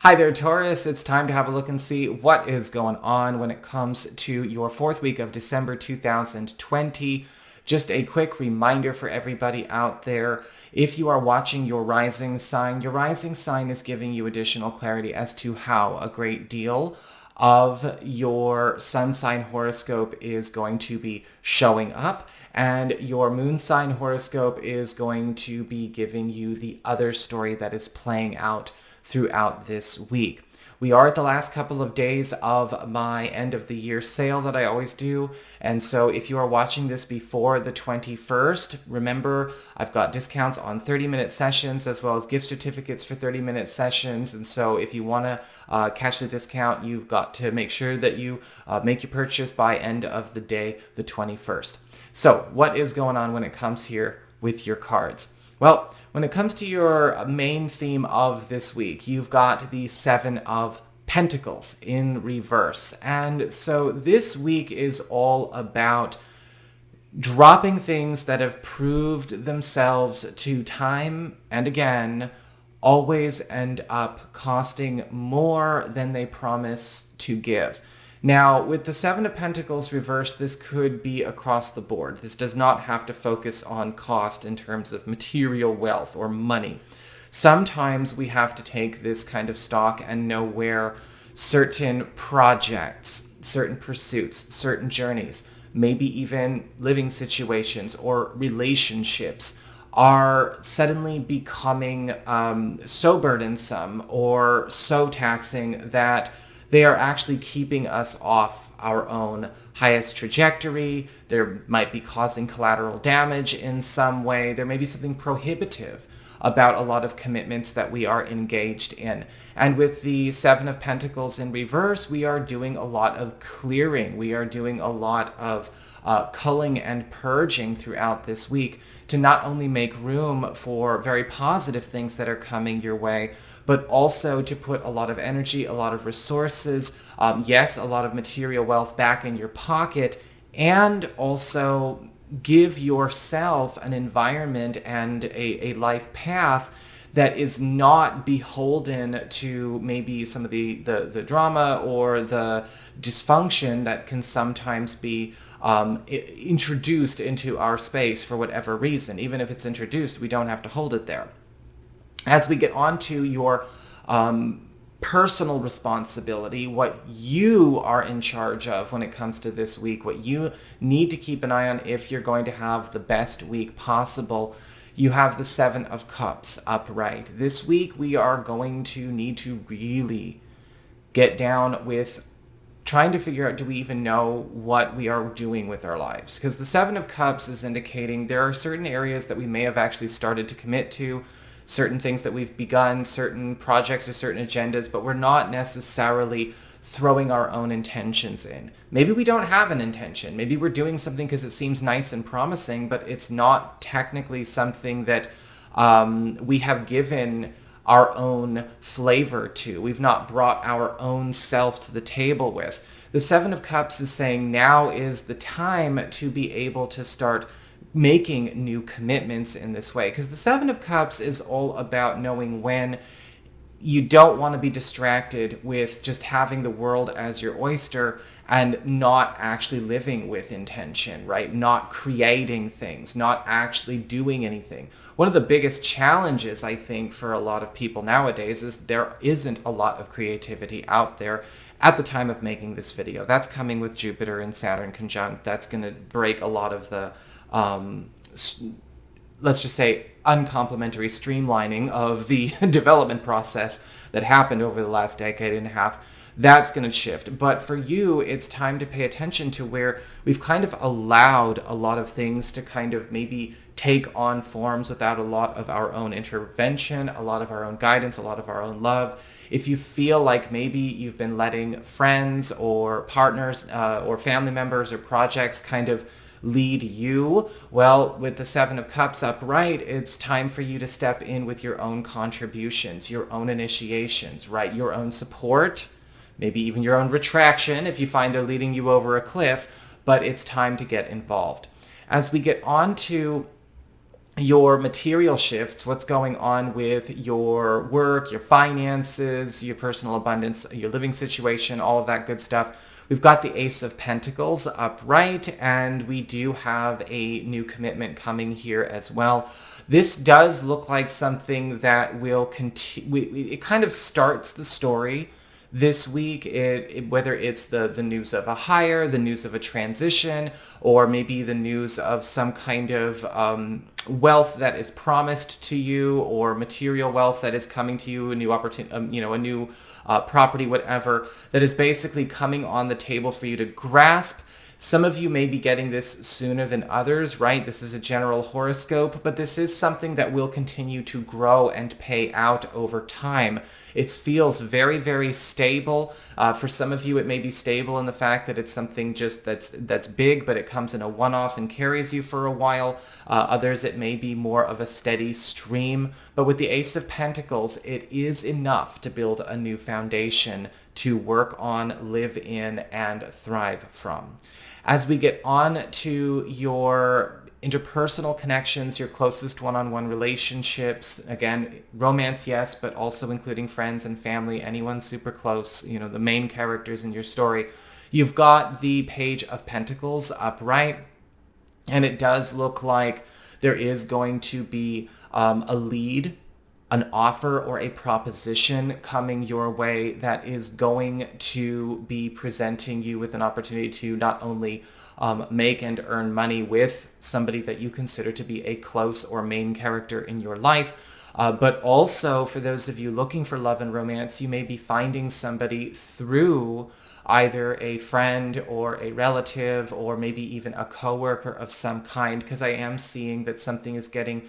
Hi there, Taurus. It's time to have a look and see what is going on when it comes to your fourth week of December 2020. Just a quick reminder for everybody out there, if you are watching your rising sign is giving you additional clarity as to how a great deal of your sun sign horoscope is going to be showing up, and your moon sign horoscope is going to be giving you the other story that is playing out throughout this week. We are at the last couple of days of my end of the year sale that I always do. And so if you are watching this before the 21st, remember I've got discounts on 30-minute sessions as well as gift certificates for 30-minute sessions. And so if you want to catch the discount, you've got to make sure that you make your purchase by end of the day, the 21st. So what is going on when it comes here with your cards? Well, when it comes to your main theme of this week, you've got the Seven of Pentacles in reverse. And so this week is all about dropping things that have proved themselves to time and again always end up costing more than they promise to give. Now, with the Seven of Pentacles reverse, this could be across the board. This does not have to focus on cost in terms of material wealth or money. Sometimes we have to take this kind of stock and know where certain projects, certain pursuits, certain journeys, maybe even living situations or relationships are suddenly becoming so burdensome or so taxing that they are actually keeping us off our own highest trajectory. There might be causing collateral damage in some way. There may be something prohibitive about a lot of commitments that we are engaged in. And with the Seven of Pentacles in reverse, we are doing a lot of clearing. We are doing a lot of culling and purging throughout this week to not only make room for very positive things that are coming your way, but also to put a lot of energy, a lot of resources, yes, a lot of material wealth back in your pocket, and also give yourself an environment and a life path that is not beholden to maybe some of the drama or the dysfunction that can sometimes be introduced into our space for whatever reason. Even if it's introduced, we don't have to hold it there. As we get on to your personal responsibility, what you are in charge of when it comes to this week, what you need to keep an eye on if you're going to have the best week possible, you have the Seven of Cups upright. This week we are going to need to really get down with trying to figure out, do we even know what we are doing with our lives? Because the Seven of Cups is indicating there are certain areas that we may have actually started to commit to, certain things that we've begun, certain projects or certain agendas, but we're not necessarily throwing our own intentions in. Maybe we don't have an intention. Maybe we're doing something because it seems nice and promising, but it's not technically something that we have given our own flavor to. We've not brought our own self to the table with. The Seven of Cups is saying now is the time to be able to start making new commitments in this way. Because the Seven of Cups is all about knowing when you don't want to be distracted with just having the world as your oyster and not actually living with intention, right? Not creating things, not actually doing anything. One of the biggest challenges, I think, for a lot of people nowadays is there isn't a lot of creativity out there at the time of making this video. That's coming with Jupiter and Saturn conjunct. That's going to break a lot of the let's just say, uncomplimentary streamlining of the development process that happened over the last decade and a half. That's going to shift. But for you, it's time to pay attention to where we've kind of allowed a lot of things to kind of maybe take on forms without a lot of our own intervention, a lot of our own guidance, a lot of our own love. If you feel like maybe you've been letting friends or partners or family members or projects kind of lead you, well, with the Seven of Cups upright, it's time for you to step in with your own contributions, your own initiations, right? Your own support, maybe even your own retraction if you find they're leading you over a cliff, but it's time to get involved. As we get on to your material shifts, what's going on with your work, your finances, your personal abundance, your living situation, all of that good stuff. We've got the Ace of Pentacles upright, and we do have a new commitment coming here as well. This does look like something that will continue. It kind of starts the story this week, whether it's the news of a hire, the news of a transition, or maybe the news of some kind of wealth that is promised to you, or material wealth that is coming to you, a new opportunity, a new property, whatever, that is basically coming on the table for you to grasp. Some of you may be getting this sooner than others, right? This is a general horoscope, but this is something that will continue to grow and pay out over time. It feels very, very stable. For some of you, it may be stable in the fact that it's something just that's big, but it comes in a one-off and carries you for a while. Others, it may be more of a steady stream. But with the Ace of Pentacles, it is enough to build a new foundation to work on, live in, and thrive from. As we get on to your interpersonal connections, your closest one-on-one relationships, again, romance, yes, but also including friends and family, anyone super close, the main characters in your story. You've got the Page of Pentacles upright, and it does look like there is going to be a lead, an offer, or a proposition coming your way that is going to be presenting you with an opportunity to not only make and earn money with somebody that you consider to be a close or main character in your life, but also for those of you looking for love and romance, you may be finding somebody through either a friend or a relative, or maybe even a coworker of some kind, because I am seeing that something is getting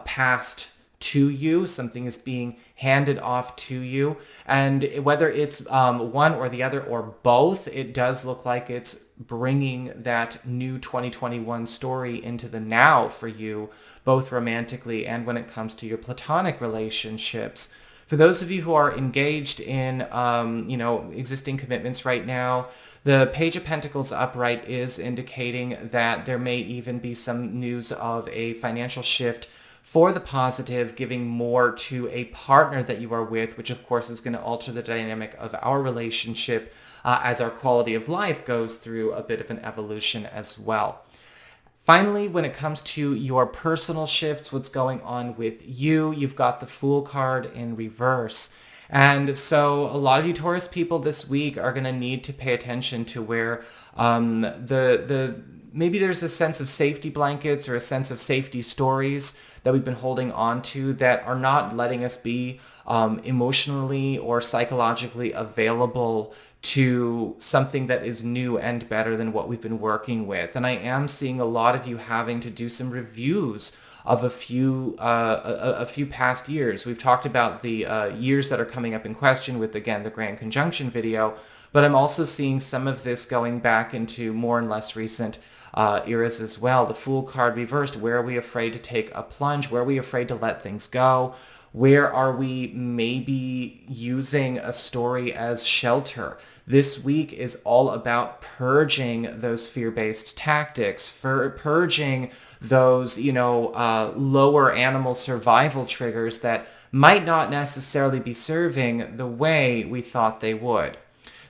passed to you, something is being handed off to you, and whether it's one or the other or both, it does look like it's bringing that new 2021 story into the now for you, both romantically and when it comes to your platonic relationships. For those of you who are engaged in, existing commitments right now, the Page of Pentacles upright is indicating that there may even be some news of a financial shift for the positive, giving more to a partner that you are with, which of course is going to alter the dynamic of our relationship as our quality of life goes through a bit of an evolution as well. Finally, when it comes to your personal shifts, what's going on with you, you've got the Fool card in reverse. And so a lot of you Taurus people this week are going to need to pay attention to where maybe there's a sense of safety blankets or a sense of safety stories that we've been holding on to that are not letting us be emotionally or psychologically available to something that is new and better than what we've been working with. And I am seeing a lot of you having to do some reviews of a few past years. We've talked about the years that are coming up in question with, again, the Grand Conjunction video, but I'm also seeing some of this going back into more and less recent eras as well. The Fool card reversed. Where are we afraid to take a plunge? Where are we afraid to let things go? Where are we maybe using a story as shelter? This week is all about purging those fear-based tactics, purging those, lower animal survival triggers that might not necessarily be serving the way we thought they would.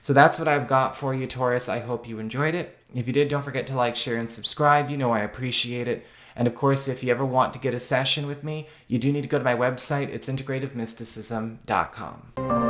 So that's what I've got for you, Taurus. I hope you enjoyed it. If you did, don't forget to like, share, and subscribe. I appreciate it. And of course, if you ever want to get a session with me, you do need to go to my website. It's integrativemysticism.com.